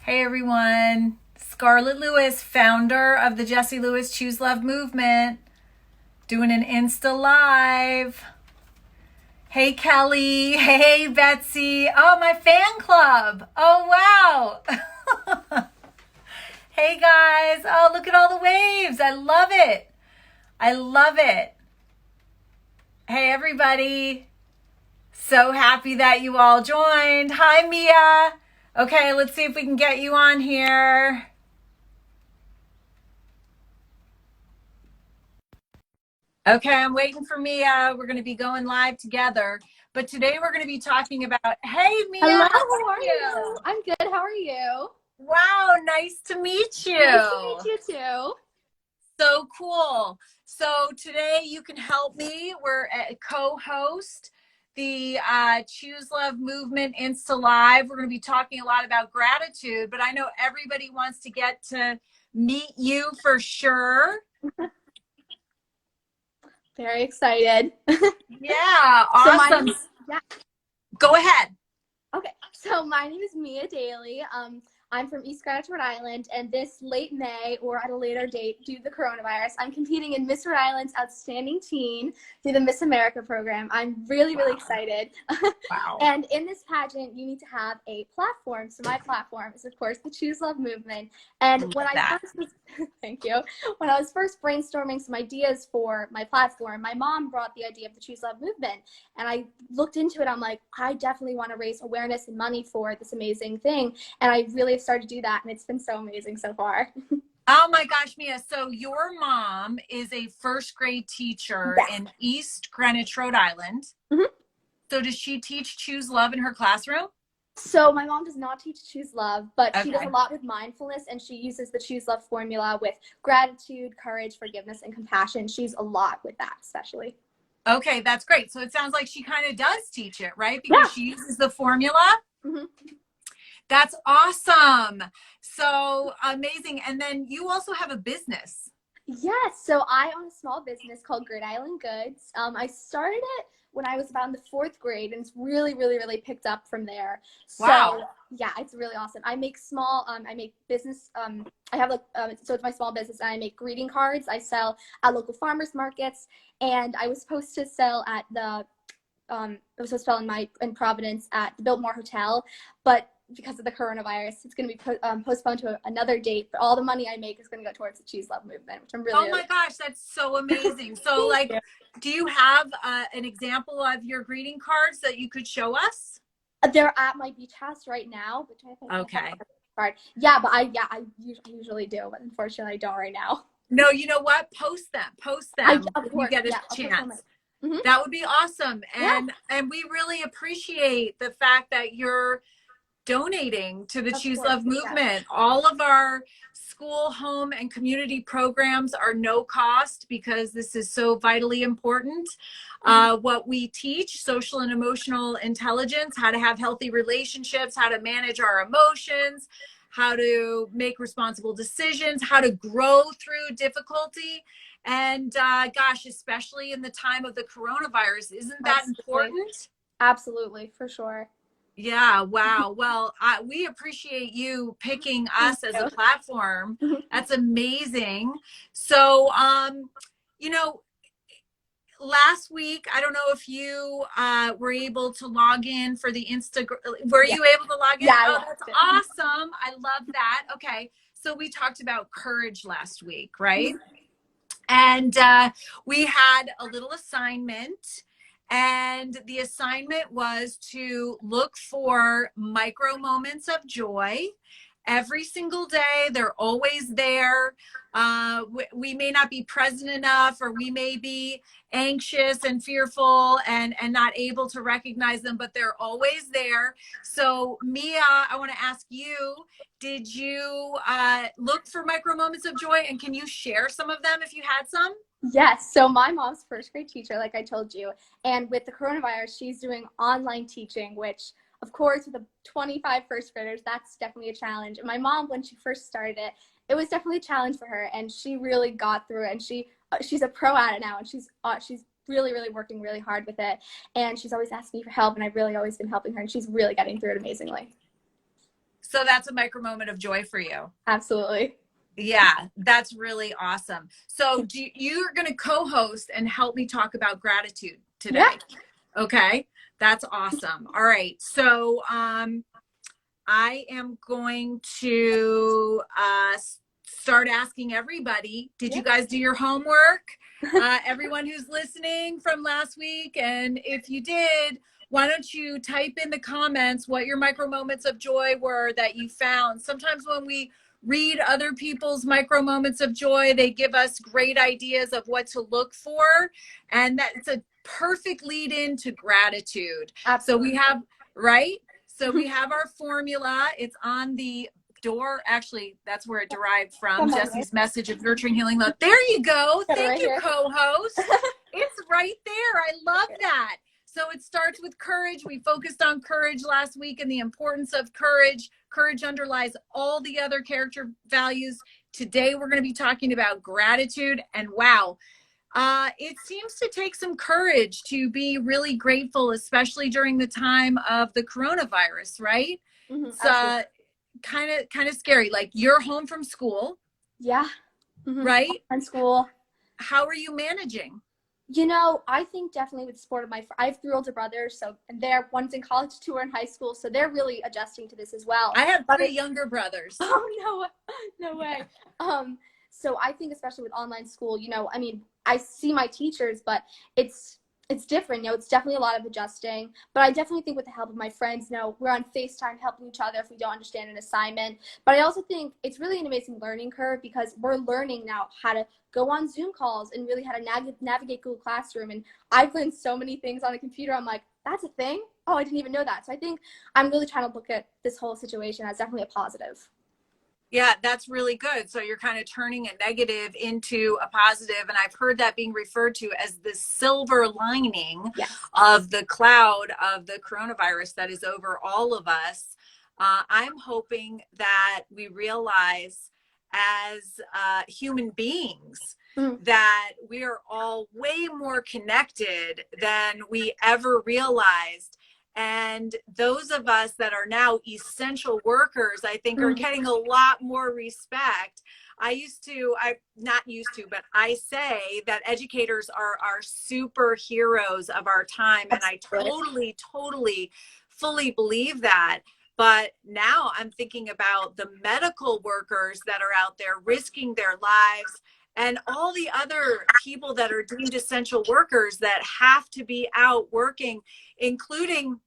Hey everyone, Scarlett Lewis, founder of the Jessie Lewis Choose Love movement, doing an Insta Live. Hey Kelly, hey Betsy, oh my fan club, oh wow. Hey guys, oh look at all the waves, I love it. I love it. Hey everybody, so happy that you all joined. Hi Mia. Okay, let's see if we can get you on here. Okay, I'm waiting for Mia. We're going to be going live together. But today we're going to be talking about, hey Mia, Hello, how how are are you? you? I'm good. How are you? Wow, nice to meet Nice to you. meet you too. So cool. So today you can help me. We're a co-host the Choose Love Movement Insta Live. We're going to be talking a lot about gratitude, but I know everybody wants to get to meet you for sure. Very excited. Yeah, So my awesome. name is, yeah, Go ahead. okay. So my name is Mia Daley. I'm from East Greenwich, Rhode Island, and this late May or at a later date due to the coronavirus, I'm competing in Miss Rhode Island's Outstanding Teen through the Miss America program. I'm really excited. Wow. And in this pageant, you need to have a platform. So my platform is, of course, the Choose Love movement. And when I That. first was, thank you, when I was first brainstorming some ideas for my platform, my mom brought the idea of the Choose Love movement. And I looked into it. I'm like, I definitely want to raise awareness and money for this amazing thing. And I really have started to do that. And it's been so amazing so far. Oh my gosh, Mia. So your mom is a first grade teacher Yes. in East Greenwich, Rhode Island. Mhm. So does she teach Choose Love in her classroom? So my mom does not teach Choose Love, but she does Okay. a lot with mindfulness, and she uses the Choose Love formula with gratitude, courage, forgiveness, and compassion. She's a lot with that, especially. Okay, that's great. So it sounds like she kind of does teach it, right? Because Yeah. she uses the formula. Mhm. That's awesome. So amazing. And then you also have a business. Yes, so I own a small business called Great Island Goods. I started it when I was about in the fourth grade, and it's really picked up from there. So Wow. yeah, it's really awesome. I make small, I make business. I have like, so it's my small business, and I make greeting cards. I sell at local farmers markets, and I was supposed to sell at the it was supposed to sell in Providence at the Biltmore Hotel, but because of the coronavirus, it's going to be postponed to another date. But all the money I make is going to go towards the Choose Love movement, which I'm Oh really my gosh, that's so amazing. So thank like, you. do you have an example of your greeting cards that you could show us? They're at my beach house right now, which I think I have Okay. a card. Yeah, but I usually do, but unfortunately I don't right now. No, you know what? Post them. Post I them of when you course, get a yeah, I'll post on my. chance. Mm-hmm. That would be awesome. Yeah, And we really appreciate the fact that you're donating to the of Choose course, Love yes. movement. All of our school, home, and community programs are no cost because this is so vitally important. Mm-hmm. What we teach, social and emotional intelligence, how to have healthy relationships, how to manage our emotions, how to make responsible decisions, how to grow through difficulty. And gosh, especially in the time of the coronavirus, isn't that Absolutely, important? absolutely, for sure. Yeah, wow. Well, we appreciate you picking Thank us as a you. platform. Mhm. That's amazing. So, you know, last week, I don't know if you were able to log in for the Instagram. Were Yeah, you able to log in? yeah, I Oh, that's watched it. awesome. I love that. Okay. So we talked about courage last week, right? Mhm. And we had a little assignment, and the assignment was to look for micro moments of joy every single day. They're always there. We may not be present enough, or we may be anxious and fearful and not able to recognize them, but they're always there. So Mia, I want to ask you, did you look for micro moments of joy, and can you share some of them if you had some? Yes, so my mom's first grade teacher, like I told you, and with the coronavirus, she's doing online teaching, which, of course, with the 25 first graders, that's definitely a challenge. And my mom, when she first started it, it was definitely a challenge for her, and she really got through it. And she's a pro at it now, and she's really working really hard with it. And she's always asking me for help, and I've really always been helping her, and she's really getting through it amazingly. So that's a micro moment of joy for you. Absolutely. Yeah, that's really awesome. So you're going to co-host and help me talk about gratitude today. Yeah. Okay, that's awesome. All right. So I am going to start asking everybody, did you guys do your homework? Everyone who's listening from last week. And if you did, why don't you type in the comments what your micro moments of joy were that you found. Sometimes when we read other people's micro moments of joy, they give us great ideas of what to look for. And that's a perfect lead in to gratitude. Absolutely. So we have, right? So we have our formula. It's on the door. Actually, that's where it derived from. Jesse's message of nurturing, healing, love. There you go. Thank you, co-host. It's right there. I love that. So it starts with courage. We focused on courage last week and the importance of courage. Courage underlies all the other character values. Today, we're going to be talking about gratitude. And wow, it seems to take some courage to be really grateful, especially during the time of the coronavirus, right? Mm-hmm, it's kind of scary. Like, you're home from school. Yeah. Mm-hmm. Right? From school. How are you managing? You know, I think definitely with the support of I have 3 older brothers, so and one's in college, 2 are in high school, so they're really adjusting to this as well. I have 3 younger brothers. Oh, no way. So I think especially with online school, you know, I mean, I see my teachers, but it's different. You know, it's definitely a lot of adjusting, but I definitely think with the help of my friends, you know, we're on FaceTime helping each other if we don't understand an assignment. But I also think it's really an amazing learning curve because we're learning now how to go on Zoom calls and really how to navigate Google Classroom. And I've learned so many things on a computer. I'm like, that's a thing? Oh, I didn't even know that. So I think I'm really trying to look at this whole situation as definitely a positive. Yeah, that's really good. So you're kind of turning a negative into a positive. And I've heard that being referred to as the silver lining of the cloud of the coronavirus that is over all of us. I'm hoping that we realize as human beings that we are all way more connected than we ever realized. And those of us that are now essential workers, I think, are getting a lot more respect. I say that educators are our superheroes of our time. And I totally, fully believe that. But now I'm thinking about the medical workers that are out there risking their lives and all the other people that are deemed essential workers that have to be out working, including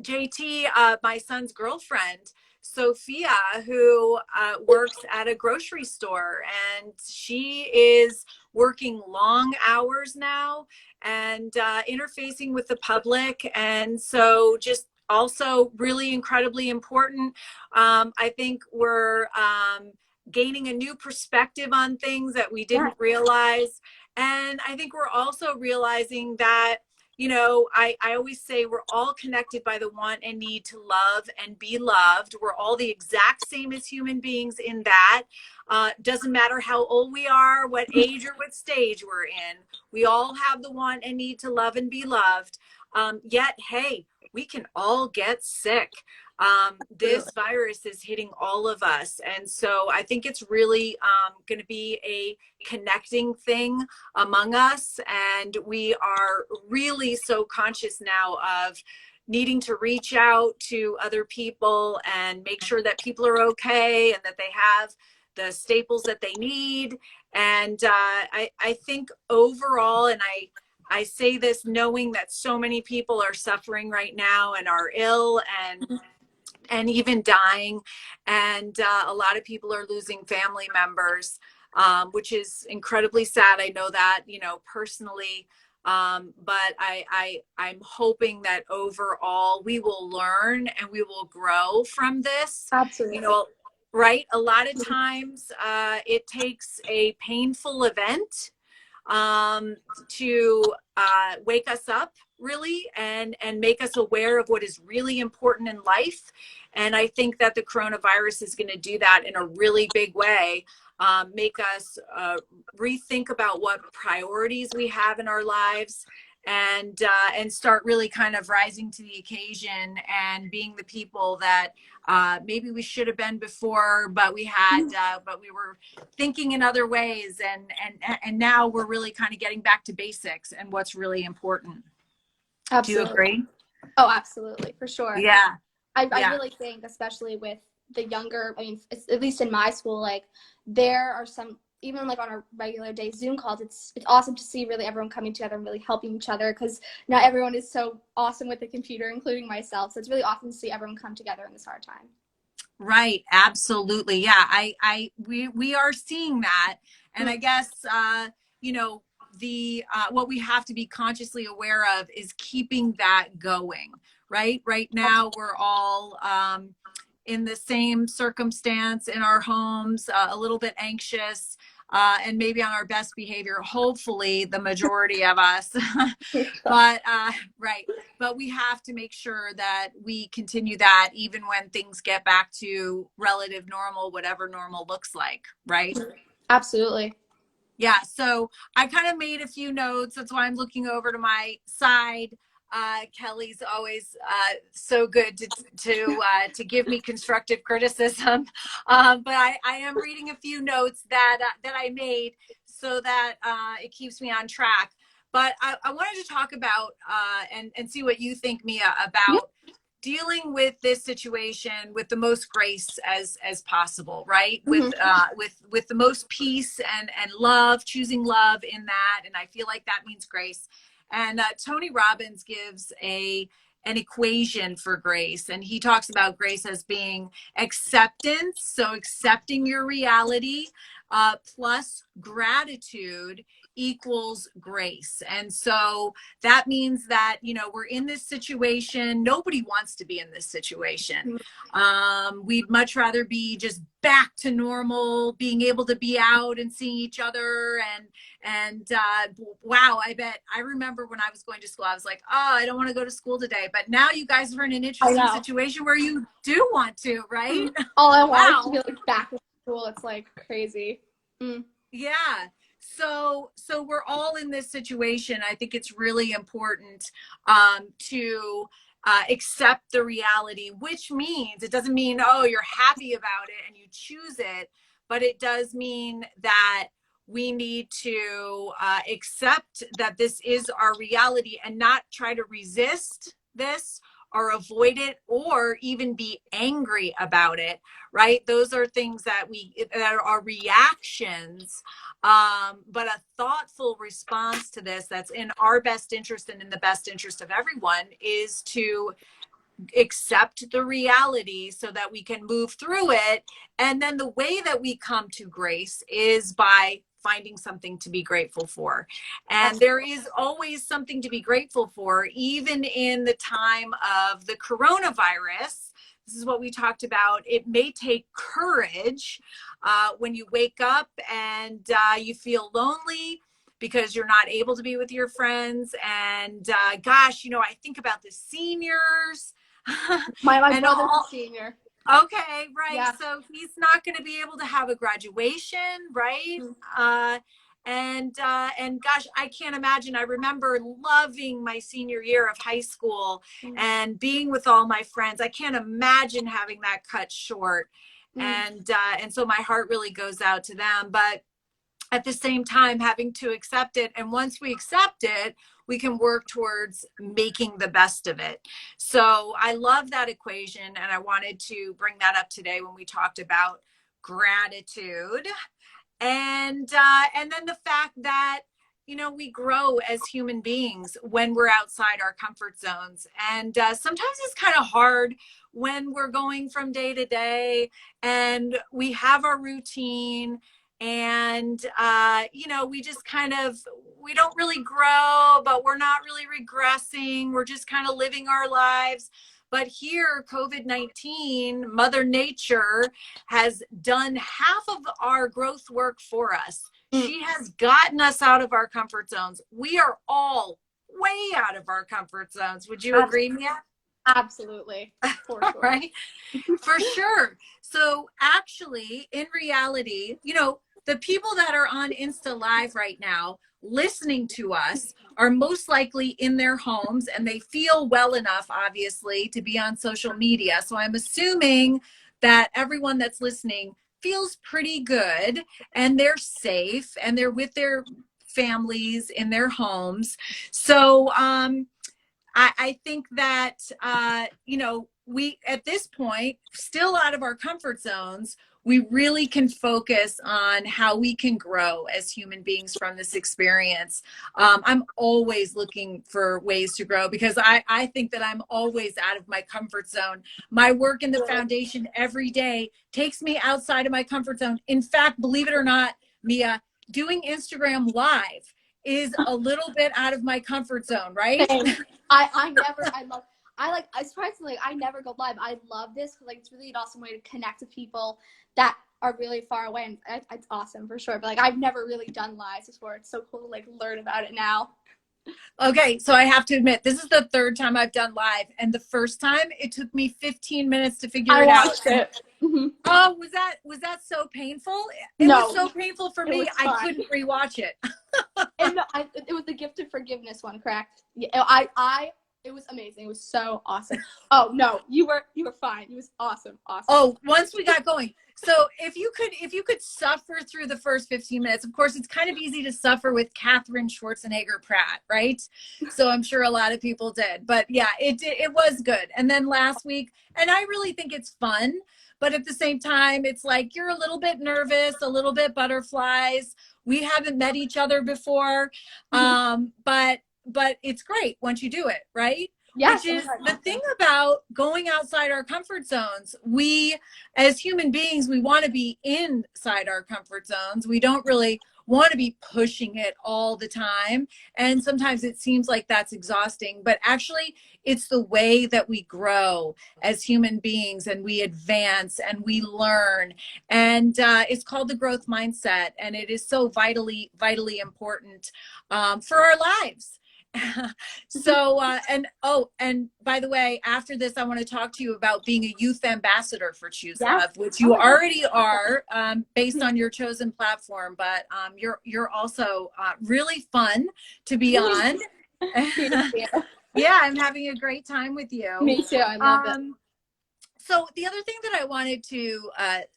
JT, my son's girlfriend, Sophia, who works at a grocery store, and she is working long hours now and interfacing with the public. And so just also really incredibly important. I think we're gaining a new perspective on things that we didn't realize. And I think we're also realizing that, you know, I always say we're all connected by the want and need to love and be loved. We're all the exact same as human beings in that. Doesn't matter how old we are, what age or what stage we're in. We all have the want and need to love and be loved. Yet, hey, we can all get sick. This virus is hitting all of us. And so I think it's really going to be a connecting thing among us. And we are really so conscious now of needing to reach out to other people and make sure that people are okay and that they have the staples that they need. And I think overall, and I say this knowing that so many people are suffering right now and are ill and even dying. And a lot of people are losing family members, which is incredibly sad. I know that, you know, personally. But I'm hoping that overall we will learn and we will grow from this. Absolutely. You know, right? A lot of times it takes a painful event to wake us up really and make us aware of what is really important in life. And I think that the coronavirus is going to do that in a really big way, make us rethink about what priorities we have in our lives and start really kind of rising to the occasion and being the people that maybe we should have been before, but we were thinking in other ways, and now we're really kind of getting back to basics and what's really important. Absolutely. Do you agree? Oh, absolutely, for sure. Yeah. I really think, especially with the younger, I mean, at least in my school, like there are some, even like on a regular day Zoom calls, it's awesome to see really everyone coming together and really helping each other, because not everyone is so awesome with the computer, including myself. So it's really awesome to see everyone come together in this hard time. Right. Absolutely. Yeah. We are seeing that. And I guess, you know, what we have to be consciously aware of is keeping that going, right? Right now, we're all, in the same circumstance in our homes, a little bit anxious, and maybe on our best behavior, hopefully the majority of us. But right, but we have to make sure that we continue that even when things get back to relative normal, whatever normal looks like, right? Absolutely. Yeah, so I kind of made a few notes. That's why I'm looking over to my side. Kelly's always so good to give me constructive criticism, but I am reading a few notes that I made so that it keeps me on track. But I wanted to talk about and see what you think, Mia, about dealing with this situation with the most grace as possible, right? With the most peace and love, choosing love in that, and I feel like that means grace. And Tony Robbins gives an equation for grace, and he talks about grace as being acceptance, so accepting your reality, plus gratitude equals grace. And so that means that, you know, we're in this situation. Nobody wants to be in this situation. We'd much rather be just back to normal, being able to be out and seeing each other. And wow, I remember when I was going to school, I was like, oh, I don't want to go to school today. But now you guys are in an interesting situation where you do want to, right? All I want is to be like back in school. It's like crazy. Yeah. So we're all in this situation. I think it's really important to accept the reality, which means it doesn't mean, oh, you're happy about it and you choose it, but it does mean that we need to accept that this is our reality and not try to resist this or avoid it or even be angry about it, right? Those are things that are reactions, but a thoughtful response to this that's in our best interest and in the best interest of everyone is to accept the reality so that we can move through it. And then the way that we come to grace is by finding something to be grateful for. And there is always something to be grateful for, even in the time of the coronavirus. This is what we talked about. It may take courage when you wake up and you feel lonely because you're not able to be with your friends. And gosh, you know, I think about the seniors. My brother's a senior. Okay, right. Yeah. So he's not going to be able to have a graduation, right? And gosh, I can't imagine. I remember loving my senior year of high school and being with all my friends. I can't imagine having that cut short. And so my heart really goes out to them. But at the same time, having to accept it. And once we accept it, we can work towards making the best of it. So I love that equation. And I wanted to bring that up today when we talked about gratitude. And then the fact that, you know, we grow as human beings when we're outside our comfort zones. And sometimes it's kind of hard when we're going from day to day and we have our routine and, you know, we just kind of, we don't really grow, but we're not really regressing. We're just kind of living our lives. But here, COVID-19, Mother Nature has done half of our growth work for us. She has gotten us out of our comfort zones. We are all way out of our comfort zones. Would you agree, Mia? Absolutely. For sure. Right? For sure. So actually, in reality, you know, the people that are on Insta Live right now, listening to us are most likely in their homes, and they feel well enough, obviously, to be on social media. So I'm assuming that everyone that's listening feels pretty good, and they're safe, and they're with their families in their homes. So I think that, we, at this point, still out of our comfort zones, we really can focus on how we can grow as human beings from this experience. I'm always looking for ways to grow, because I think that I'm always out of my comfort zone. My work in the foundation every day takes me outside of my comfort zone. In fact, believe it or not, Mia, doing Instagram Live is a little bit out of my comfort zone, right? I surprisingly, I never go live. I love this because like it's really an awesome way to connect with people that are really far away, and it's awesome for sure. But like I've never really done lives before. It's so cool to like learn about it now. Okay, so I have to admit, this is the third time I've done live, and the first time it took me 15 minutes to figure it out. Oh, was that so painful? It was so painful for me. I couldn't rewatch it. And it was the gift of forgiveness one, correct? Yeah, it was amazing. It was so awesome. Oh no, you were fine. It was awesome. Oh, once we got going. So if you could suffer through the first 15 minutes, of course, it's kind of easy to suffer with Catherine Schwarzenegger Pratt, right? So I'm sure a lot of people did, but yeah, it was good. And then last week, and I really think it's fun, but at the same time, it's like you're a little bit nervous, a little bit butterflies. We haven't met each other before, but it's great once you do it, right? Yes. Which is the thing about going outside our comfort zones. We, as human beings, we want to be inside our comfort zones. We don't really want to be pushing it all the time. And sometimes it seems like that's exhausting, but actually it's the way that we grow as human beings, and we advance and we learn. And it's called the growth mindset. And it is so vitally important for our lives. So, and by the way, after this, I want to talk to you about being a youth ambassador for Choose Love, which you already are, based on your chosen platform, but you're also really fun to be on. Yeah, I'm having a great time with you. Me too. I love it. So the other thing that I wanted to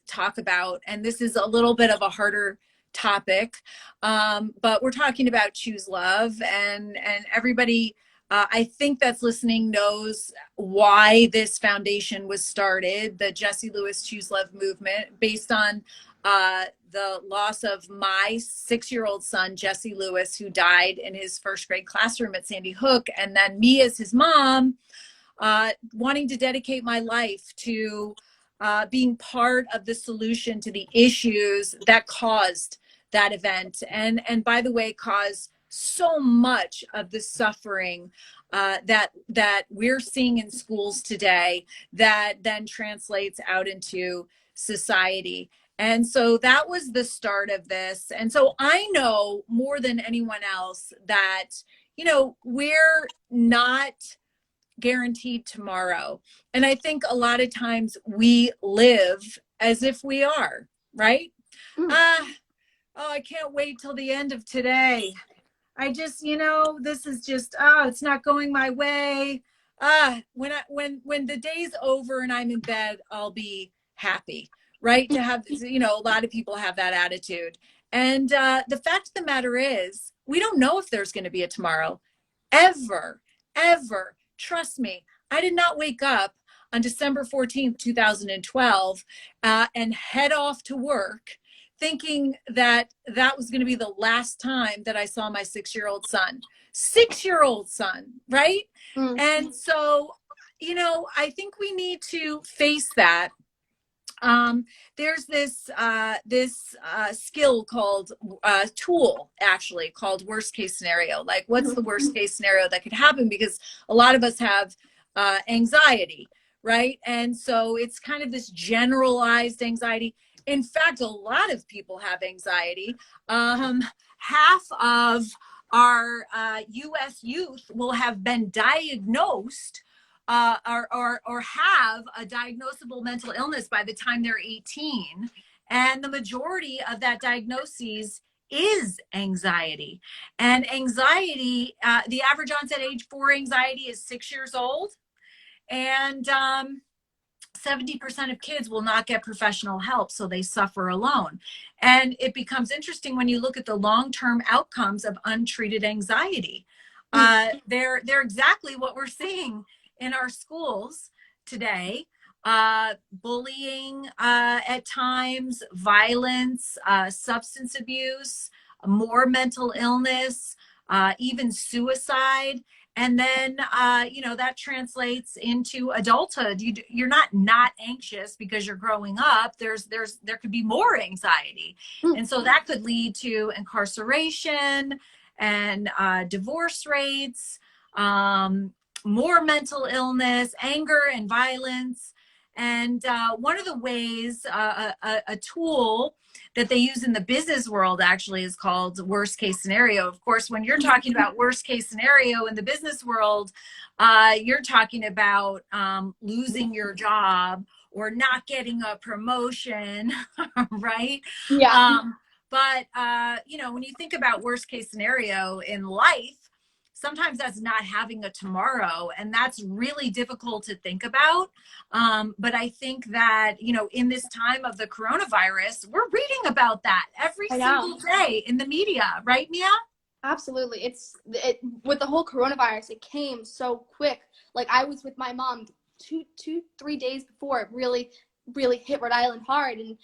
talk about, and this is a little bit of a harder topic, but we're talking about Choose Love, and everybody I think that's listening knows why this foundation was started, the Jessie Lewis Choose Love movement, based on the loss of my 6-year-old son, Jesse Lewis, who died in his first grade classroom at Sandy Hook, and then me as his mom, wanting to dedicate my life to being part of the solution to the issues that caused that event, and by the way, caused so much of the suffering that we're seeing in schools today, that then translates out into society. And so that was the start of this. And so I know more than anyone else that, we're not guaranteed tomorrow. And I think a lot of times we live as if we are, right? I can't wait till the end of today. I just, this is just, it's not going my way. When the day's over and I'm in bed, I'll be happy, right? To have, a lot of people have that attitude. And the fact of the matter is, we don't know if there's going to be a tomorrow, ever. Trust me, I did not wake up on December 14th, 2012, and head off to work thinking that was going to be the last time that I saw my 6-year-old son. 6-year-old son, right? And so, I think we need to face that. There's this skill called tool, actually, called worst case scenario. Like, what's the worst case scenario that could happen? Because a lot of us have anxiety, right? And so it's kind of this generalized anxiety. In fact, a lot of people have anxiety. Half of our U.S. youth will have been diagnosed or have a diagnosable mental illness by the time they're 18. And the majority of that diagnosis is anxiety. And anxiety, the average onset age for anxiety is 6 years old. And 70% of kids will not get professional help, so they suffer alone. And it becomes interesting when you look at the long-term outcomes of untreated anxiety. They're exactly what we're seeing in our schools today. Bullying at times, violence, substance abuse, more mental illness, even suicide. And then, that translates into adulthood. You're not anxious because you're growing up. There could be more anxiety. And so that could lead to incarceration and divorce rates, more mental illness, anger and violence. And one of the ways, a tool that they use in the business world actually is called worst case scenario. Of course, when you're talking about worst case scenario in the business world, you're talking about losing your job or not getting a promotion, right? Yeah. But when you think about worst case scenario in life, sometimes that's not having a tomorrow, and that's really difficult to think about. But I think that, in this time of the coronavirus, we're reading about that every single day in the media, right, Mia? Absolutely. With the whole coronavirus, it came so quick. Like, I was with my mom 3 days before it really, really hit Rhode Island hard. And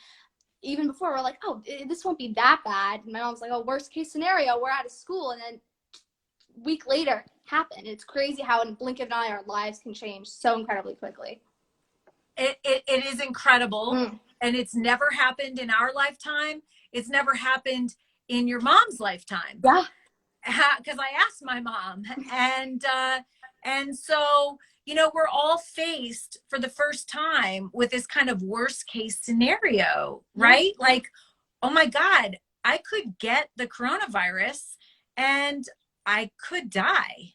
even before, we're like, oh, this won't be that bad. And my mom's like, oh, worst case scenario, we're out of school. And then week later happened. It's crazy how in a blink of an eye our lives can change so incredibly quickly. It is incredible. And it's never happened in our lifetime. It's never happened in your mom's lifetime. Yeah. Because I asked my mom, and so we're all faced for the first time with this kind of worst case scenario, right? Like, oh my God, I could get the coronavirus and I could die,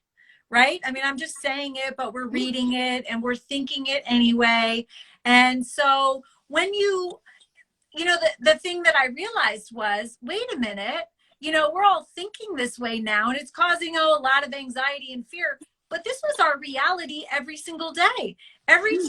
right? I mean, I'm just saying it, but we're reading it and we're thinking it anyway. And so when the thing that I realized was, wait a minute, we're all thinking this way now, and it's causing a lot of anxiety and fear. But this was our reality every single day. Every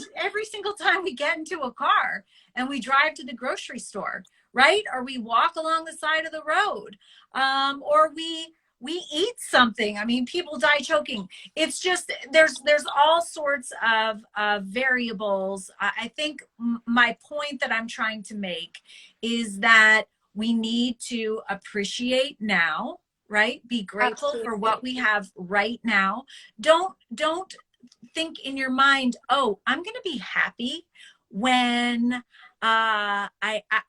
single time we get into a car and we drive to the grocery store, right? Or we walk along the side of the road, or we eat something. I mean, people die choking. It's just, there's all sorts of variables. I think my point that I'm trying to make is that we need to appreciate now, right? Be grateful Absolutely. for what we have right now. Don't think in your mind, oh, I'm going to be happy when I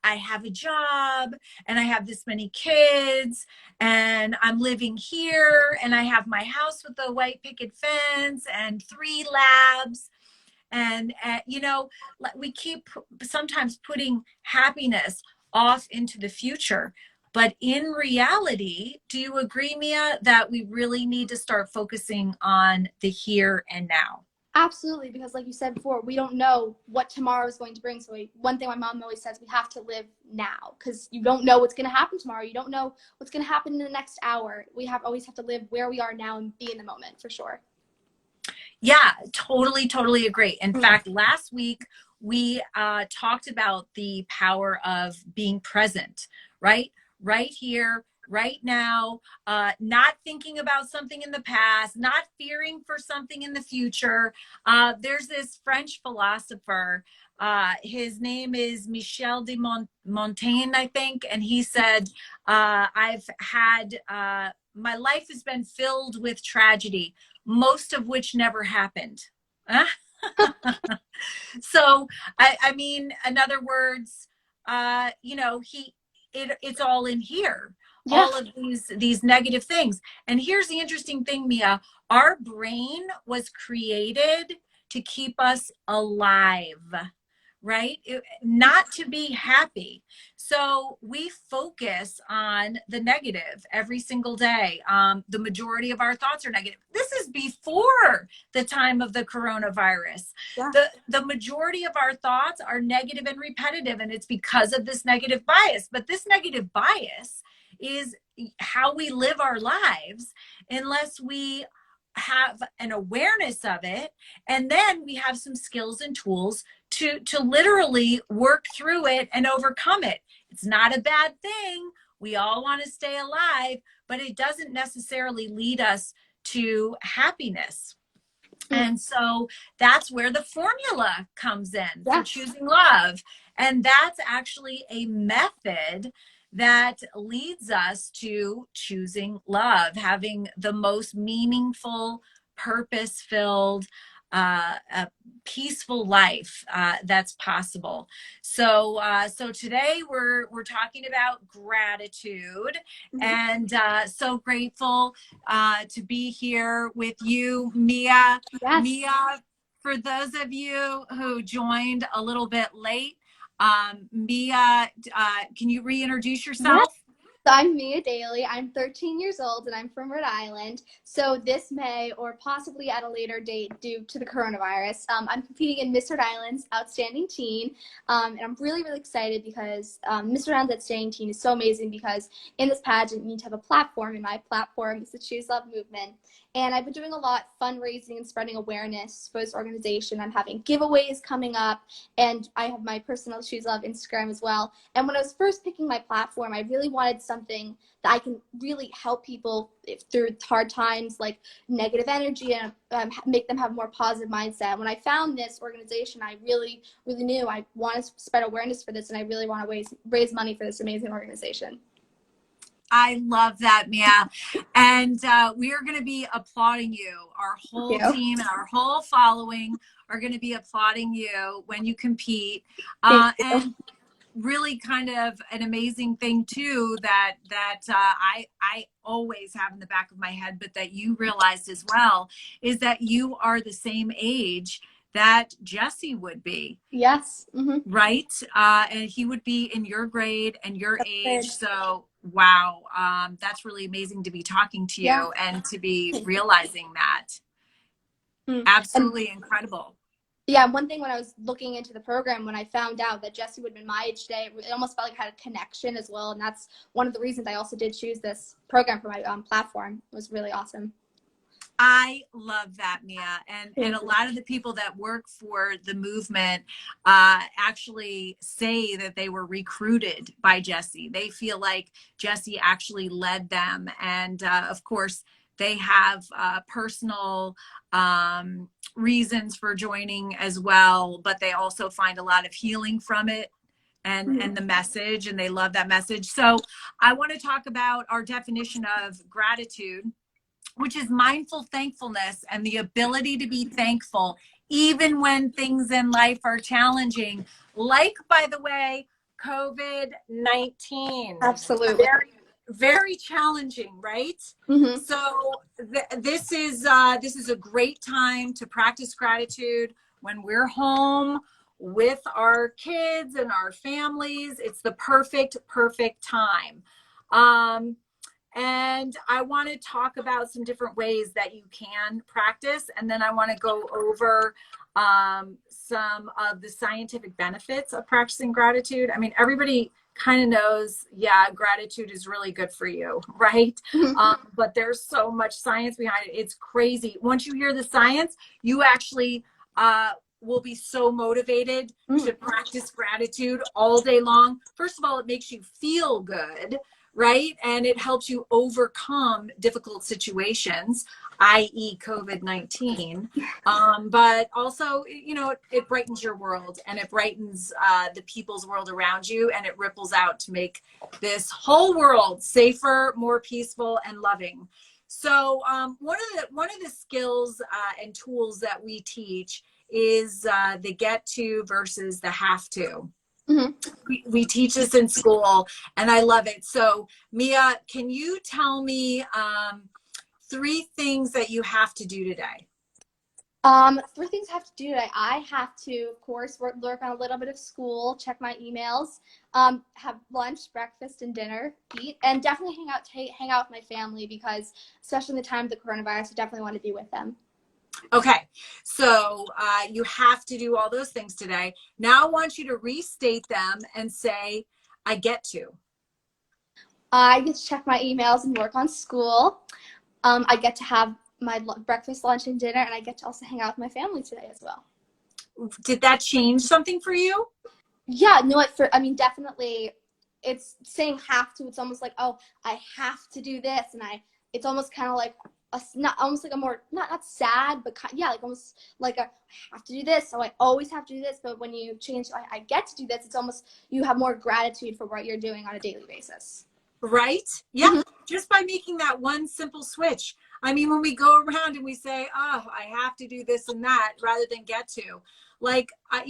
have a job and I have this many kids and I'm living here and I have my house with the white picket fence and 3 labs. And, we keep sometimes putting happiness off into the future. But in reality, do you agree, Mia, that we really need to start focusing on the here and now? Absolutely, because like you said before, we don't know what tomorrow is going to bring. So one thing my mom always says, we have to live now, because you don't know what's going to happen tomorrow. You don't know what's going to happen in the next hour. We always have to live where we are now and be in the moment, for sure. Yeah, totally agree. In fact, last week we talked about the power of being present, right? Right here, right now, not thinking about something in the past, not fearing for something in the future. There's this French philosopher, his name is Michel de Montaigne, I think, and he said, I've had, my life has been filled with tragedy, most of which never happened. So, I mean, in other words, it's all in here. Yeah. All of these negative things. And here's the interesting thing, Mia, our brain was created to keep us alive, right? Not to be happy. So we focus on the negative every single day. The majority of our thoughts are negative. This is before the time of the coronavirus. Yeah. The majority of our thoughts are negative and repetitive, and it's because of this negative bias. But this negative bias is how we live our lives unless we have an awareness of it, and then we have some skills and tools to literally work through it and overcome it. It's not a bad thing. We all want to stay alive, but it doesn't necessarily lead us to happiness. And so that's where the formula comes in for choosing love. And that's actually a method that leads us to choosing love, having the most meaningful, purpose-filled, peaceful life that's possible. So today we're talking about gratitude, and so grateful to be here with you, Mia. Yes. Mia, for those of you who joined a little bit late, Mia, can you reintroduce yourself? Yes. So I'm Mia Daley. I'm 13 years old and I'm from Rhode Island. So this May, or possibly at a later date due to the coronavirus, I'm competing in Miss Rhode Island's Outstanding Teen. And I'm really, really excited because Miss Rhode Island's Outstanding Teen is so amazing, because in this pageant you need to have a platform, and my platform is the Choose Love movement. And I've been doing a lot fundraising and spreading awareness for this organization. I'm having giveaways coming up, and I have my personal Choose Love Instagram as well. And when I was first picking my platform, I really wanted something that I can really help people through hard times, like negative energy, and make them have a more positive mindset. When I found this organization, I really, really knew I wanted to spread awareness for this, and I really want to raise money for this amazing organization. I love that, Mia. And we are going to be applauding you. Our whole team and our whole following are going to be applauding you when you compete. And really kind of an amazing thing too that I always have in the back of my head, but that you realized as well, is that you are the same age that Jesse would be. Yes. Right? And he would be in your grade and your age. So wow, that's really amazing to be talking to you and to be realizing that. Absolutely incredible. Yeah, one thing when I was looking into the program, when I found out that Jesse would have been my age today, it almost felt like I had a connection as well. And that's one of the reasons I also did choose this program for my platform. It was really awesome. I love that, Mia. And a lot of the people that work for the movement actually say that they were recruited by Jesse. They feel like Jesse actually led them. And of course, they have personal reasons for joining as well, but they also find a lot of healing from it and the message, and they love that message. So I want to talk about our definition of gratitude, which is mindful thankfulness and the ability to be thankful even when things in life are challenging, like, by the way, COVID-19. Absolutely. Very, very challenging, right? So this is a great time to practice gratitude when we're home with our kids and our families. It's the perfect time. And I want to talk about some different ways that you can practice. And then I want to go over some of the scientific benefits of practicing gratitude. I mean, everybody kind of knows, yeah, gratitude is really good for you, right? But there's so much science behind it. It's crazy. Once you hear the science, you actually will be so motivated to practice gratitude all day long. First of all, it makes you feel good, right? And it helps you overcome difficult situations, i.e. COVID-19. But also, you know, it brightens your world, and it brightens the people's world around you, and it ripples out to make this whole world safer, more peaceful, and loving. So one of the skills and tools that we teach is the get to versus the have to. We teach this in school, and I love it. So Mia, can you tell me 3 things that you have to do today? 3 things I have to do today. I have to, of course, work on a little bit of school, check my emails, have lunch, breakfast, and dinner, eat, and definitely hang out with my family, because especially in the time of the coronavirus, I definitely want to be with them. Okay, so you have to do all those things today. Now I want you to restate them and say, I get to. I get to check my emails and work on school. I get to have my breakfast, lunch, and dinner, and I get to also hang out with my family today as well. Did that change something for you? Yeah, no, definitely. It's saying have to. It's almost like, oh, I have to do this, and it's almost kind of like not almost like a more not sad, but yeah, like almost like I have to do this, so I always have to do this. But when you change, I get to do this. It's almost you have more gratitude for what you're doing on a daily basis. Right? Yeah. Just by making that one simple switch. I mean, when we go around and we say, oh, I have to do this and that rather than get to, like, I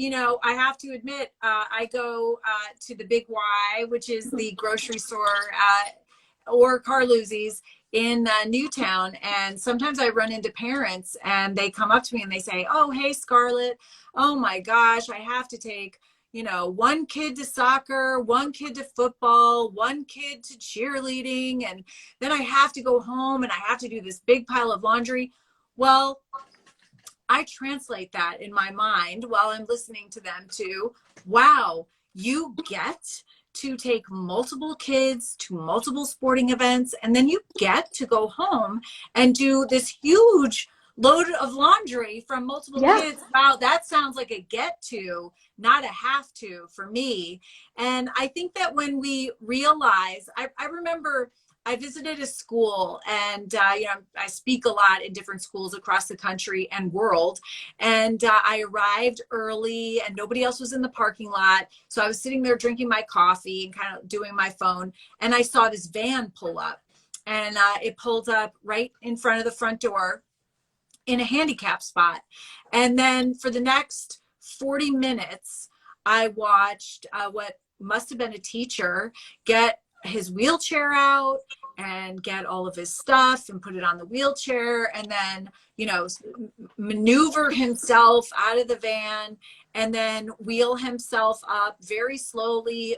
have to admit, I go to the Big Y, which is the grocery store or Carluzzi's in Newtown. And sometimes I run into parents and they come up to me and they say, oh, hey, Scarlett, oh my gosh, I have to take one kid to soccer, one kid to football, one kid to cheerleading, and then I have to go home and I have to do this big pile of laundry. Well, I translate that in my mind while I'm listening to them to, wow, you get to take multiple kids to multiple sporting events, and then you get to go home and do this huge load of laundry from multiple kids. Wow, that sounds like a get to, not a have to for me. And I think that when we realize, I remember I visited a school and, I speak a lot in different schools across the country and world. And I arrived early and nobody else was in the parking lot. So I was sitting there drinking my coffee and kind of doing my phone. And I saw this van pull up, and it pulled up right in front of the front door in a handicap spot. And then for the next 40 minutes, I watched what must have been a teacher get his wheelchair out and get all of his stuff and put it on the wheelchair, and then, maneuver himself out of the van and then wheel himself up very slowly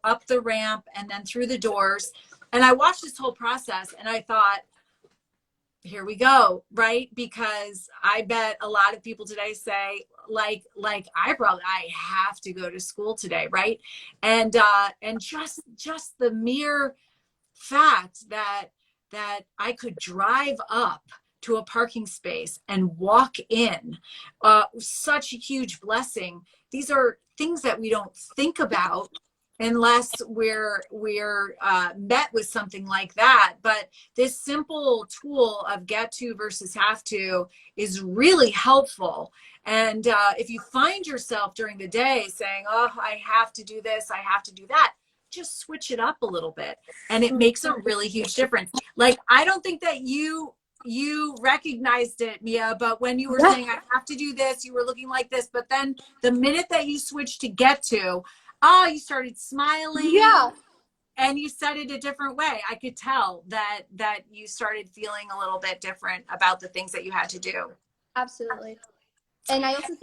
up the ramp and then through the doors. And I watched this whole process and I thought, here we go, right? Because I bet a lot of people today say, like I have to go to school today, right? And just the mere fact that I could drive up to a parking space and walk in, such a huge blessing. These are things that we don't think about unless we're met with something like that. But this simple tool of get to versus have to is really helpful. And if you find yourself during the day saying, oh, I have to do this, I have to do that, just switch it up a little bit. And it makes a really huge difference. Like, I don't think that you recognized it, Mia, but when you were saying, I have to do this, you were looking like this. But then the minute that you switched to get to, you started smiling. Yeah. And you said it a different way. I could tell that you started feeling a little bit different about the things that you had to do. Absolutely. And I also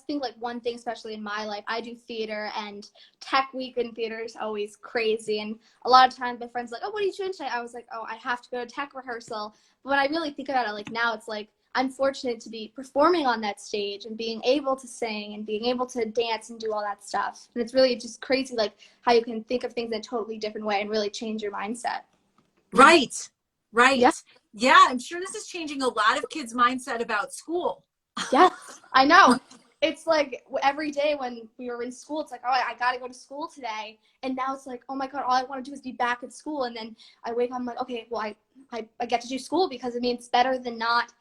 think like one thing, especially in my life, I do theater, and tech week in theater is always crazy. And a lot of times my friends are like, oh, what are you doing tonight? I was like, oh, I have to go to tech rehearsal. But when I really think about it, like now it's like, I'm fortunate to be performing on that stage and being able to sing and being able to dance and do all that stuff. And it's really just crazy, like how you can think of things in a totally different way and really change your mindset. Right. Yeah, I'm sure this is changing a lot of kids' mindset about school. Yes, I know. It's like every day when we were in school, it's like, oh, I got to go to school today. And now it's like, oh my God, all I want to do is be back at school. And then I wake up, I'm like, okay, well, I get to do school because it's better than not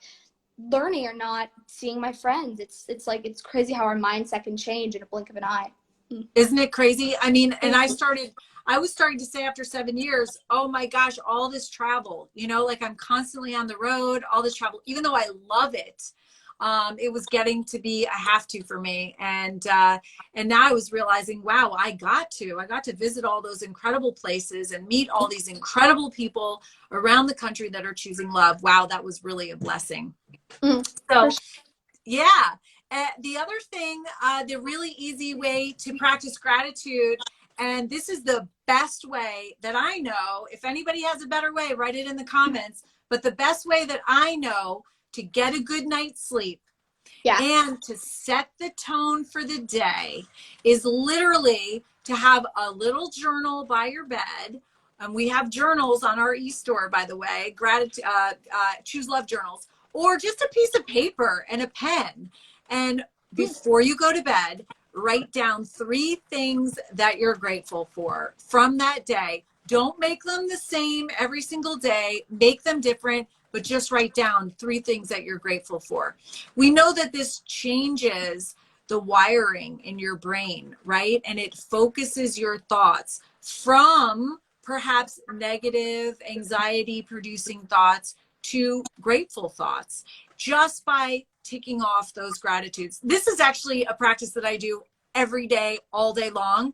learning or not seeing my friends. It's like, it's crazy how our mindset can change in a blink of an eye. Isn't it crazy? I mean, and I was starting to say after 7 years, oh my gosh, all this travel, like I'm constantly on the road, all this travel, even though I love it. It was getting to be a have to for me. And now I was realizing, wow, I got to visit all those incredible places and meet all these incredible people around the country that are choosing love. Wow, that was really a blessing. So, yeah. The other thing, the really easy way to practice gratitude, and this is the best way that I know. If anybody has a better way, write it in the comments. But the best way that I know to get a good night's sleep and to set the tone for the day is literally to have a little journal by your bed We have journals on our e-store, by the way, gratitude, choose love journals, or just a piece of paper and a pen. And before you go to bed, write down 3 things that you're grateful for from that day. Don't make them the same every single day. Make them different, but just write down 3 things that you're grateful for. We know that this changes the wiring in your brain, right? And it focuses your thoughts from perhaps negative, anxiety producing thoughts to grateful thoughts just by ticking off those gratitudes. This is actually a practice that I do every day, all day long.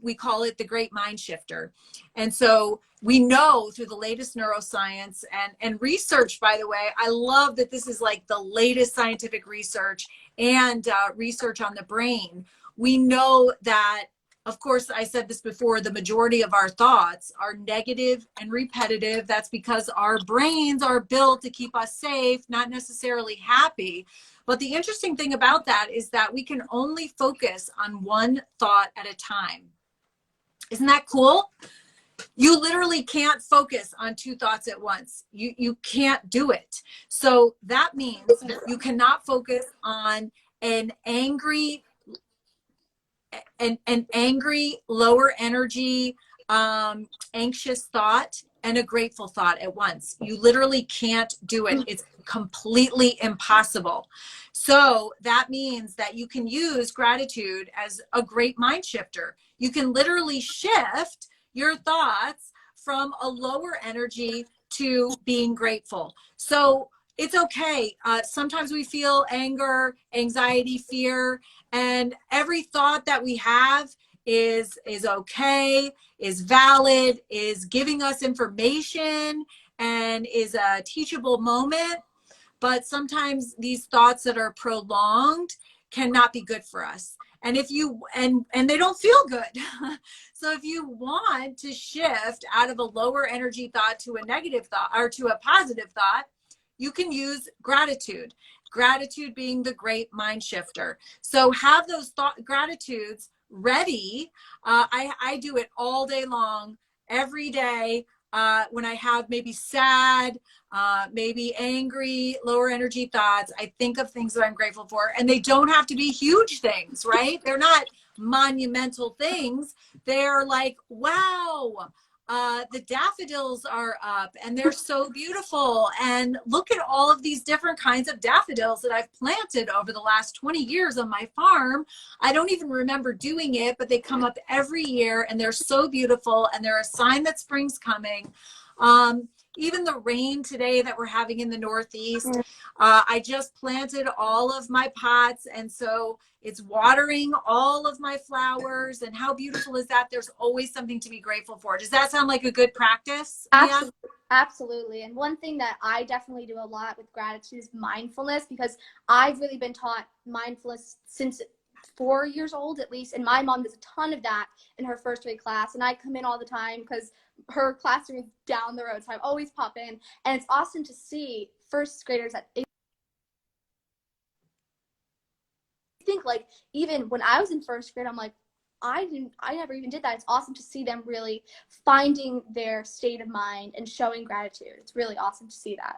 We call it the great mind shifter. And so we know through the latest neuroscience and research, by the way, I love that this is like the latest scientific research and research on the brain. We know that, of course, I said this before, the majority of our thoughts are negative and repetitive. That's because our brains are built to keep us safe, not necessarily happy. But the interesting thing about that is that we can only focus on one thought at a time. Isn't that cool? You literally can't focus on 2 thoughts at once. You can't do it. So that means you cannot focus on an angry, lower energy, anxious thought and a grateful thought at once. You literally can't do it. It's completely impossible. So that means that you can use gratitude as a great mind shifter. You can literally shift your thoughts from a lower energy to being grateful. So it's okay. Sometimes we feel anger, anxiety, fear, and every thought that we have is okay, is valid, is giving us information, and is a teachable moment. But sometimes these thoughts that are prolonged cannot be good for us. And if you, and they don't feel good. So if you want to shift out of a lower energy thought to a negative thought or to a positive thought, you can use gratitude. Gratitude being the great mind shifter. So have those gratitudes ready. I do it all day long, every day. When I have maybe sad, maybe angry, lower energy thoughts, I think of things that I'm grateful for, and they don't have to be huge things, right? They're not monumental things. They're like, wow, the daffodils are up and they're so beautiful. And look at all of these different kinds of daffodils that I've planted over the last 20 years on my farm. I don't even remember doing it, but they come up every year and they're so beautiful and they're a sign that spring's coming. Even the rain today that we're having in the Northeast, I just planted all of my pots, and so it's watering all of my flowers. And how beautiful is that? There's always something to be grateful for. Does that sound like a good practice, Mia? Absolutely. And one thing that I definitely do a lot with gratitude is mindfulness, because I've really been taught mindfulness since 4 years old, at least. And my mom does a ton of that in her first grade class. And I come in all the time because her classroom is down the road. So I always pop in. And it's awesome to see first graders that think, like, even when I was in first grade, I'm like, I never even did that. It's awesome to see them really finding their state of mind and showing gratitude. It's really awesome to see that.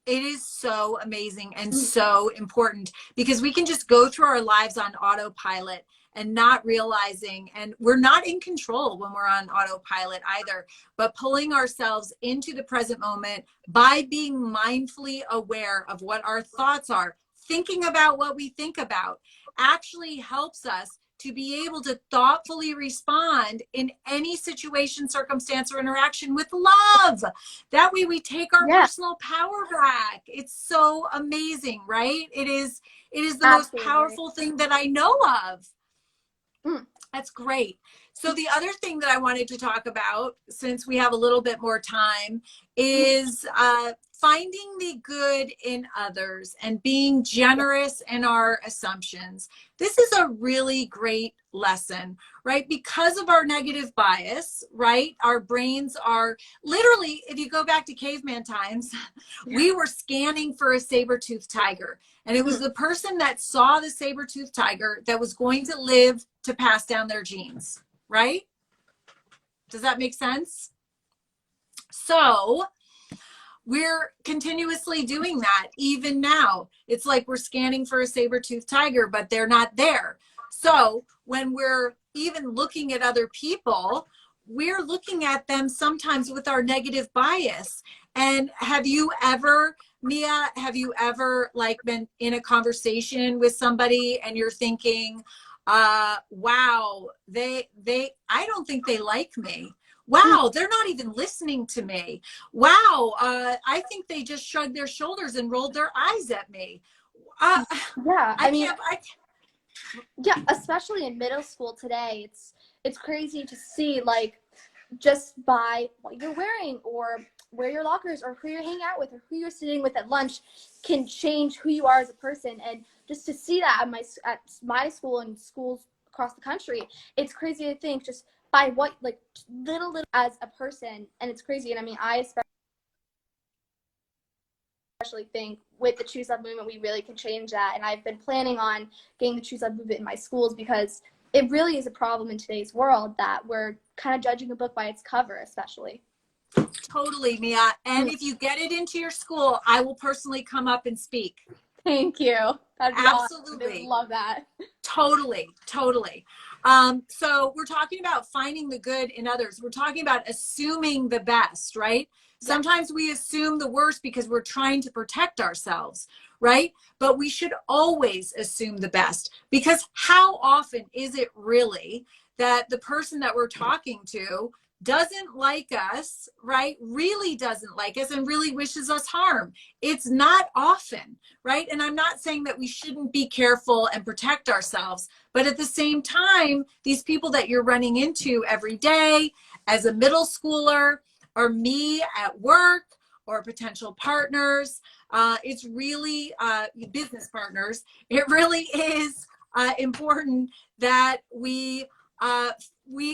It is so amazing and so important, because we can just go through our lives on autopilot and not realizing, and we're not in control when we're on autopilot either, but pulling ourselves into the present moment by being mindfully aware of what our thoughts are, thinking about what we think about, actually helps us to be able to thoughtfully respond in any situation, circumstance, or interaction with love. That way we take our personal power back. It's so amazing, right? It is the most powerful thing that I know of. That's great. So the other thing that I wanted to talk about, since we have a little bit more time, is finding the good in others and being generous in our assumptions. This is a really great lesson, right? Because of our negative bias, right? Our brains are literally, if you go back to caveman times, we were scanning for a saber-toothed tiger. And it was the person that saw the saber-toothed tiger that was going to live to pass down their genes, right? Does that make sense? So we're continuously doing that. Even now, it's like we're scanning for a saber-toothed tiger, but they're not there. So when we're even looking at other people, we're looking at them sometimes with our negative bias. And have you ever, Mia, have you ever like been in a conversation with somebody and you're thinking, wow, I don't think they like me. Wow, they're not even listening to me. Wow, I think they just shrugged their shoulders and rolled their eyes at me. Yeah, I mean, can't. yeah, especially in middle school today, it's crazy to see, like, just by what you're wearing or where your lockers or who you're hanging out with or who you're sitting with at lunch can change who you are as a person. And just to see that at my school and schools across the country, it's crazy to think just by what, like, little as a person. And it's crazy. And I mean, I especially think with the Choose Love movement, we really can change that. And I've been planning on getting the Choose Love movement in my schools because it really is a problem in today's world that we're kind of judging a book by its cover, especially. Totally, Mia. And if you get it into your school, I will personally come up and speak. Thank you. That'd be Absolutely. awesome. I love that. Totally. So we're talking about finding the good in others. We're talking about assuming the best, right? Sometimes we assume the worst because we're trying to protect ourselves, right? But we should always assume the best, because how often is it really that the person that we're talking to doesn't like us, right? Really doesn't like us and really wishes us harm? It's not often, right? And I'm not saying that we shouldn't be careful and protect ourselves, but at the same time, these people that you're running into every day as a middle schooler, or me at work, or potential partners, it's really business partners. It really is important that we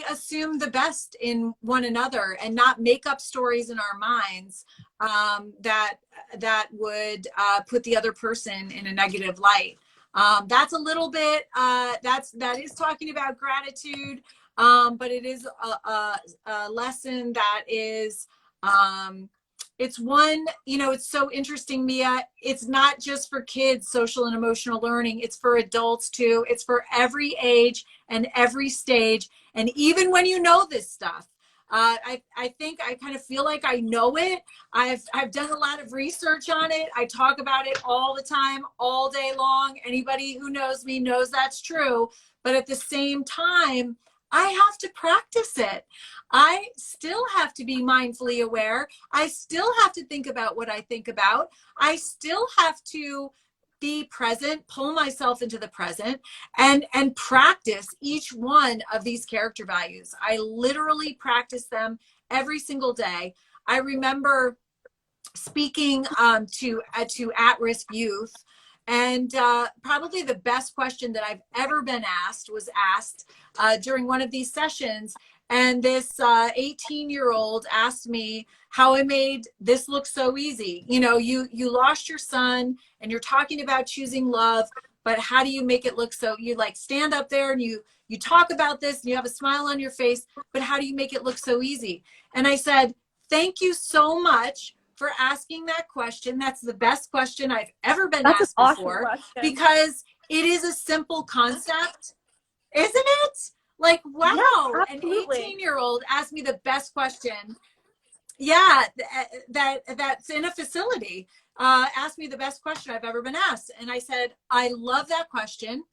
assume the best in one another and not make up stories in our minds that would put the other person in a negative light. That's a little bit, that is talking about gratitude, but it is a lesson that is, it's one, it's so interesting, Mia. It's not just for kids, social and emotional learning. It's for adults too. It's for every age and every stage. And even when you know this stuff, I think I kind of feel like I know it. I've done a lot of research on it. I talk about it all the time, all day long. Anybody who knows me knows that's true. But at the same time, I have to practice it. I still have to be mindfully aware. I still have to think about what I think about. I still have to be present, pull myself into the present, and practice each one of these character values. I literally practice them every single day. I remember speaking to at-risk youth, and probably the best question that I've ever been asked was asked during one of these sessions. And this 18-year-old asked me how I made this look so easy. You lost your son and you're talking about choosing love, but how do you make it look so, you like stand up there and you talk about this and you have a smile on your face, but how do you make it look so easy? And I said, thank you so much for asking that question. That's the best question I've ever been asked before, because it is a simple concept, isn't it? Like, wow, yes, an 18-year-old asked me the best question. Yeah, that's in a facility. Asked me the best question I've ever been asked. And I said, I love that question,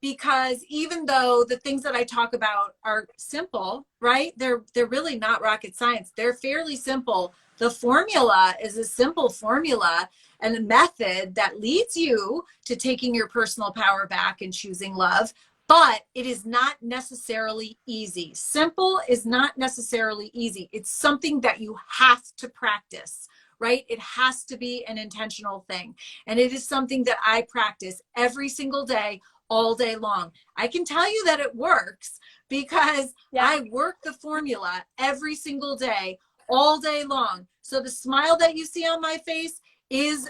because even though the things that I talk about are simple, right? They're really not rocket science. They're fairly simple. The formula is a simple formula and a method that leads you to taking your personal power back and choosing love. But it is not necessarily easy. Simple is not necessarily easy. It's something that you have to practice, right? It has to be an intentional thing. And it is something that I practice every single day, all day long. I can tell you that it works because I work the formula every single day, all day long. So the smile that you see on my face is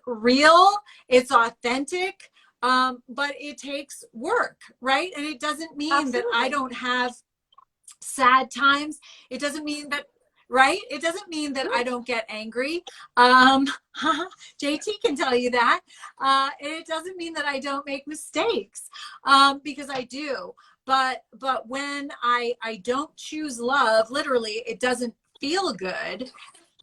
real, it's authentic. But it takes work, right? And it doesn't mean that I don't have sad times. It doesn't mean that, right? It doesn't mean that I don't get angry. JT can tell you that. It doesn't mean that I don't make mistakes, because I do. But when I don't choose love, literally, it doesn't feel good.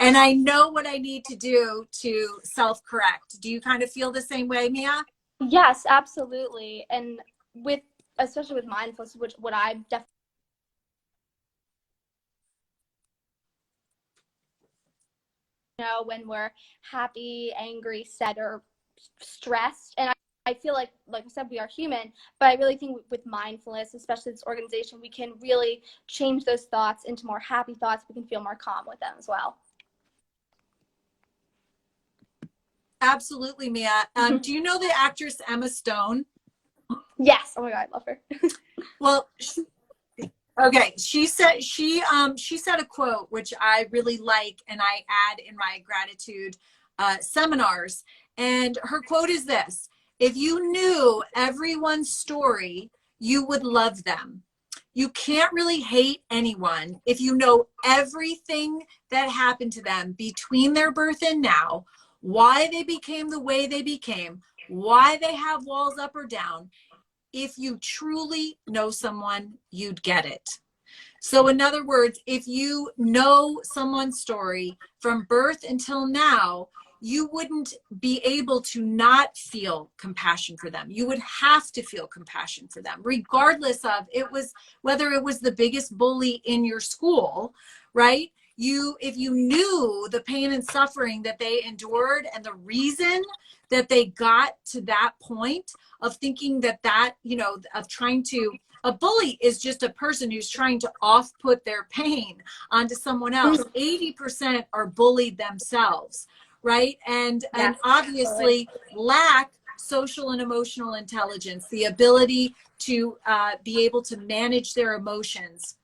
And I know what I need to do to self-correct. Do you kind of feel the same way, Mia? Yes, absolutely. And with, especially with mindfulness, which what I've definitely know when we're happy, angry, sad, or stressed. And I feel like I said, we are human, but I really think with mindfulness, especially this organization, we can really change those thoughts into more happy thoughts. We can feel more calm with them as well. Absolutely, Mia. Do you know the actress Emma Stone? Yes. Oh my God, I love her. Well, okay. She said a quote which I really like, and I add in my gratitude seminars. And her quote is this: "If you knew everyone's story, you would love them. You can't really hate anyone if you know everything that happened to them between their birth and now, why they became the way they became, why they have walls up or down. If you truly know someone, you'd get it." So in other words, if you know someone's story from birth until now, you wouldn't be able to not feel compassion for them. You would have to feel compassion for them, regardless of whether it was the biggest bully in your school, right? If you knew the pain and suffering that they endured and the reason that they got to that point of thinking of trying to, a bully is just a person who's trying to off-put their pain onto someone else. 80% are bullied themselves, right? And obviously lack social and emotional intelligence, the ability to be able to manage their emotions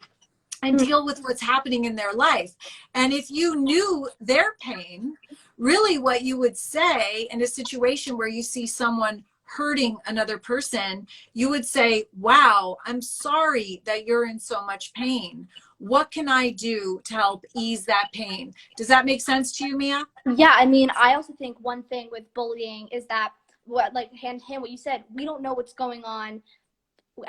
and deal with what's happening in their life. And if you knew their pain, really what you would say in a situation where you see someone hurting another person, you would say, wow, I'm sorry that you're in so much pain. What can I do to help ease that pain? Does that make sense to you, Mia? Yeah, I mean, I also think one thing with bullying is that hand in hand what you said, we don't know what's going on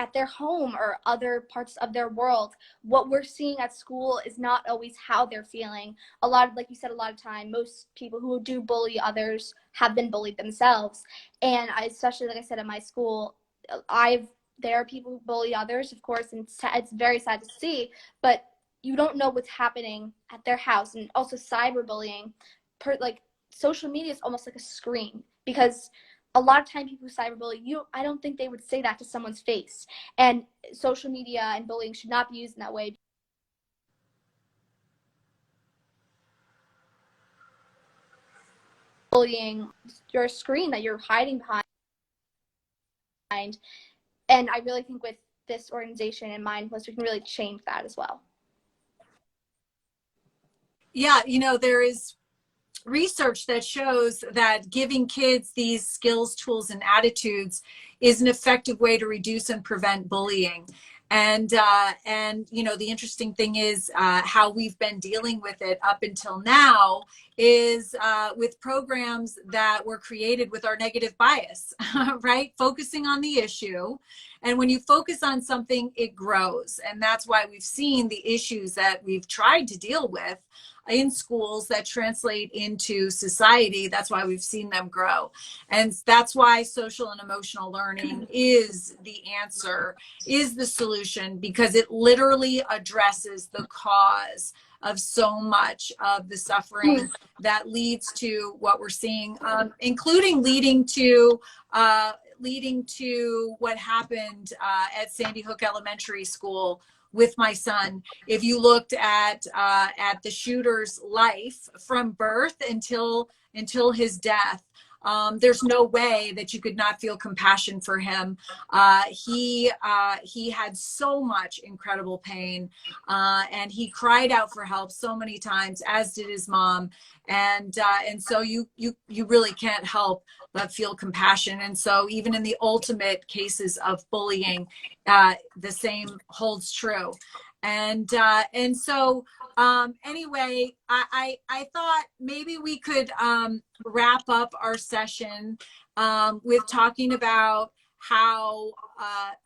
at their home or other parts of their world. What we're seeing at school is not always how they're feeling. A lot of, like you said, a lot of time, most people who do bully others have been bullied themselves. And especially, like I said, at my school, there are people who bully others, of course, and it's very sad to see, but you don't know what's happening at their house. And also cyberbullying, social media is almost like a screen, because a lot of time people who cyberbully you, I don't think they would say that to someone's face. And social media and bullying should not be used in that way. Bullying your screen that you're hiding behind. And I really think with this organization and mindfulness, we can really change that as well. Yeah, there is research that shows that giving kids these skills, tools, and attitudes is an effective way to reduce and prevent bullying. And the interesting thing is how we've been dealing with it up until now is with programs that were created with our negative bias, right? Focusing on the issue. And when you focus on something, it grows. And that's why we've seen the issues that we've tried to deal with in schools that translate into society. That's why we've seen them grow. And that's why social and emotional learning is the answer, is the solution, because it literally addresses the cause of so much of the suffering that leads to what we're seeing, including leading to what happened at Sandy Hook Elementary School with my son. If you looked at the shooter's life from birth until his death, there's no way that you could not feel compassion for him. He had so much incredible pain, and he cried out for help so many times, as did his mom. And so you really can't help but feel compassion. And so even in the ultimate cases of bullying, the same holds true. And so anyway, I thought maybe we could wrap up our session with talking about how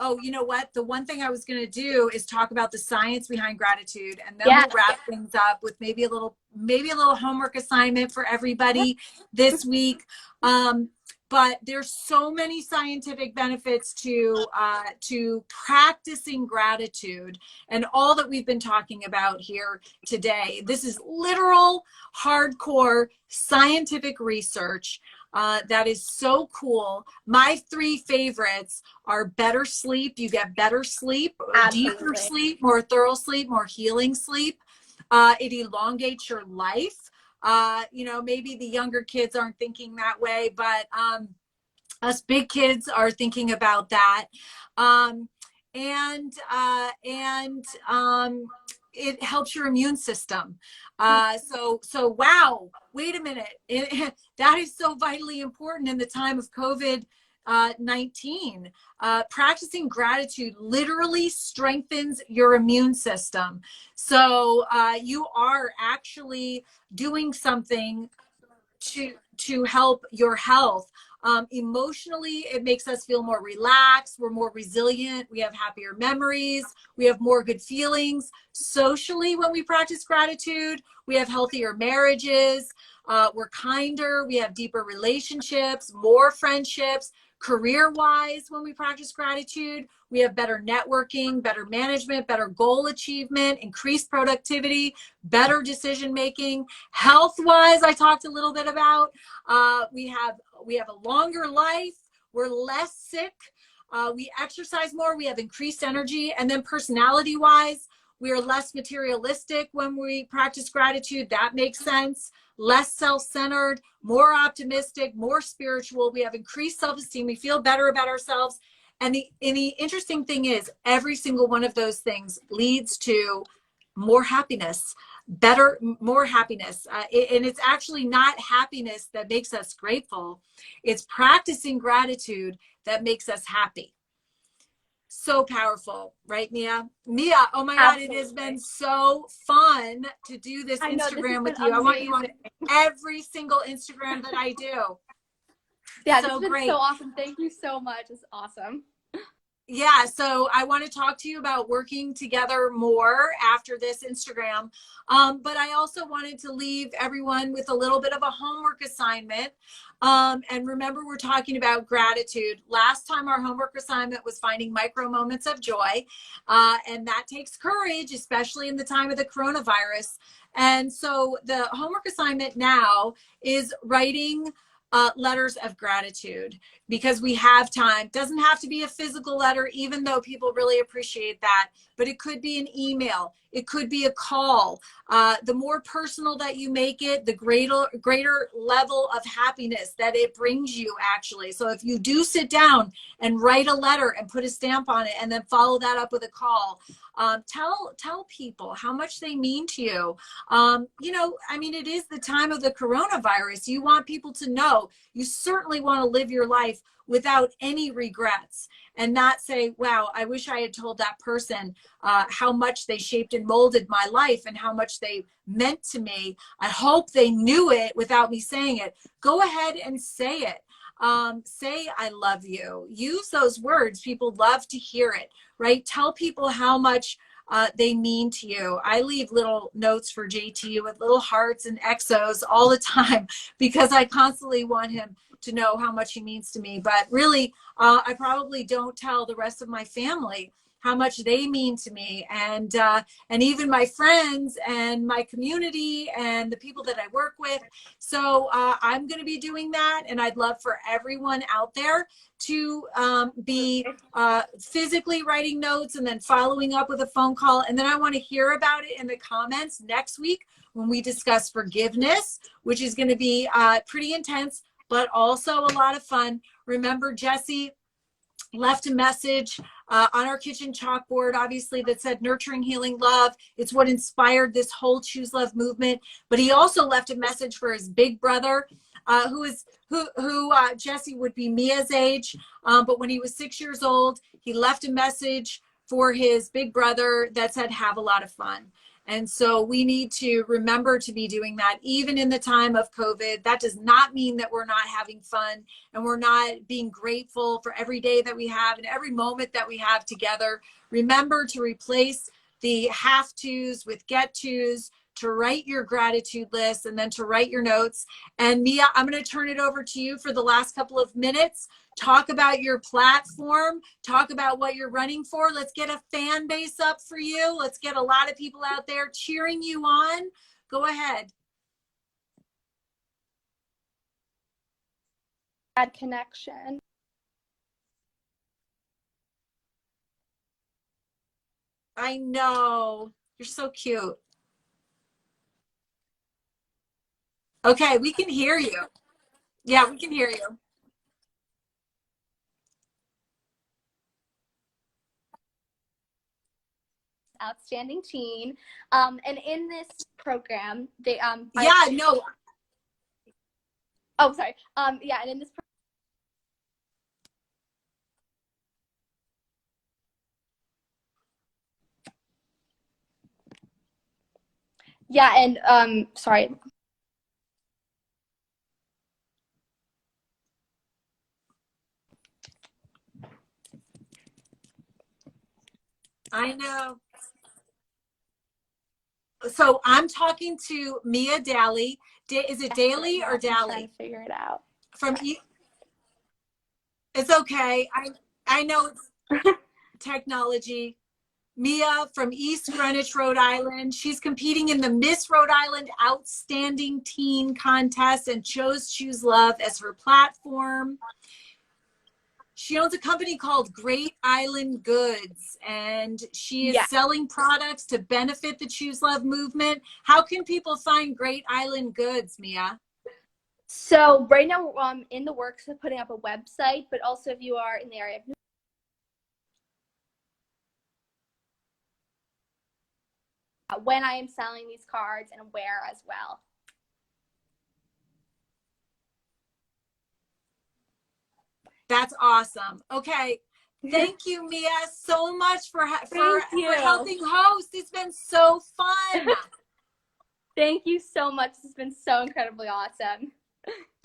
oh, you know what, the one thing I was going to do is talk about the science behind gratitude, and then Yeah. we'll wrap things up with maybe a little homework assignment for everybody this week. But there's so many scientific benefits to practicing gratitude and all that we've been talking about here today. This is literal hardcore scientific research that is so cool. My 3 favorites are better sleep. You get better sleep, Absolutely. deeper sleep, more thorough sleep, more healing sleep. It elongates your life. You know, maybe the younger kids aren't thinking that way, but us big kids are thinking about that. It helps your immune system. So wow, wait a minute. That is so vitally important in the time of COVID-19. Practicing gratitude literally strengthens your immune system. So you are actually doing something to help your health. Emotionally, it makes us feel more relaxed. We're more resilient. We have happier memories. We have more good feelings. Socially, when we practice gratitude, we have healthier marriages. We're kinder. We have deeper relationships, more friendships. Career-wise, when we practice gratitude, we have better networking, better management, better goal achievement, increased productivity, better decision-making. Health-wise, I talked a little bit about. We have a longer life. We're less sick. We exercise more. We have increased energy. And then personality-wise, we are less materialistic when we practice gratitude. That makes sense. Less self-centered, more optimistic, more spiritual. We have increased self-esteem. We feel better about ourselves. And the interesting thing is, every single one of those things leads to more happiness, more happiness. And it's actually not happiness that makes us grateful. It's practicing gratitude that makes us happy. So powerful, right, Mia? Mia, oh my God, it has been so fun to do this Instagram with you. Amazing. I want you on every single Instagram that I do. Yeah, so this has been so awesome. Thank you so much. It's awesome. Yeah, so I want to talk to you about working together more after this Instagram. But I also wanted to leave everyone with a little bit of a homework assignment. And remember, we're talking about gratitude. Last time our homework assignment was finding micro moments of joy. And that takes courage, especially in the time of the coronavirus. And so the homework assignment now is writing letters of gratitude, because we have time. Doesn't have to be a physical letter, even though people really appreciate that, but it could be an email. It could be a call. The more personal that you make it, the greater level of happiness that it brings you, actually. So if you do sit down and write a letter and put a stamp on it, and then follow that up with a call, tell people how much they mean to you. You know, I mean, it is the time of the coronavirus. You want people to know. You certainly want to live your life without any regrets, and not say, wow, I wish I had told that person how much they shaped and molded my life and how much they meant to me. I hope they knew it without me saying it. Go ahead and say it. Say, I love you. Use those words. People love to hear it, right? Tell people how much they mean to you. I leave little notes for JT with little hearts and exos all the time, because I constantly want him to know how much he means to me. But really, I probably don't tell the rest of my family how much they mean to me, and even my friends and my community and the people that I work with. So I'm going to be doing that, and I'd love for everyone out there to be physically writing notes and then following up with a phone call. And then I want to hear about it in the comments next week when we discuss forgiveness, which is going to be pretty intense, but also a lot of fun. Remember, Jesse left a message on our kitchen chalkboard, obviously, that said nurturing, healing, love. It's what inspired this whole Choose Love movement. But he also left a message for his big brother, who Jesse would be Mia's age. But when he was 6 years old, he left a message for his big brother that said, have a lot of fun. And so we need to remember to be doing that even in the time of COVID. That does not mean that we're not having fun and we're not being grateful for every day that we have and every moment that we have together. Remember to replace the have tos with get tos, to write your gratitude list, and then to write your notes. And Mia, I'm going to turn it over to you for the last couple of minutes. Talk about your platform. Talk about what you're running for. Let's get a fan base up for you. Let's get a lot of people out there cheering you on. Go ahead. Bad connection. I know. You're so cute. Okay, we can hear you. Yeah, we can hear you. Outstanding teen. And in this program, they Yeah, no. Oh, sorry. Yeah, and in this yeah, and sorry. I know. So I'm talking to Mia Daley. Is it Daley or I'm trying Daley? to figure it out. From It's okay. I know it's technology. Mia from East Greenwich, Rhode Island. She's competing in the Miss Rhode Island Outstanding Teen Contest and chose Choose Love as her platform. She owns a company called Great Island Goods, and she is selling products to benefit the Choose Love movement. How can people find Great Island Goods, Mia? So right now we're in the works of putting up a website, but also if you are in the area of when I am selling these cards and where as well. That's awesome. Okay. Thank you, Mia, so much for helping host. It's been so fun. Thank you so much. This has been so incredibly awesome.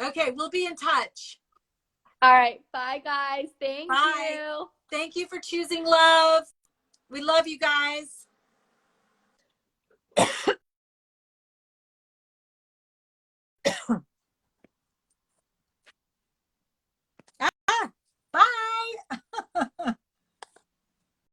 Okay, we'll be in touch. All right. Bye, guys. Thank you. Thank you for choosing love. We love you guys.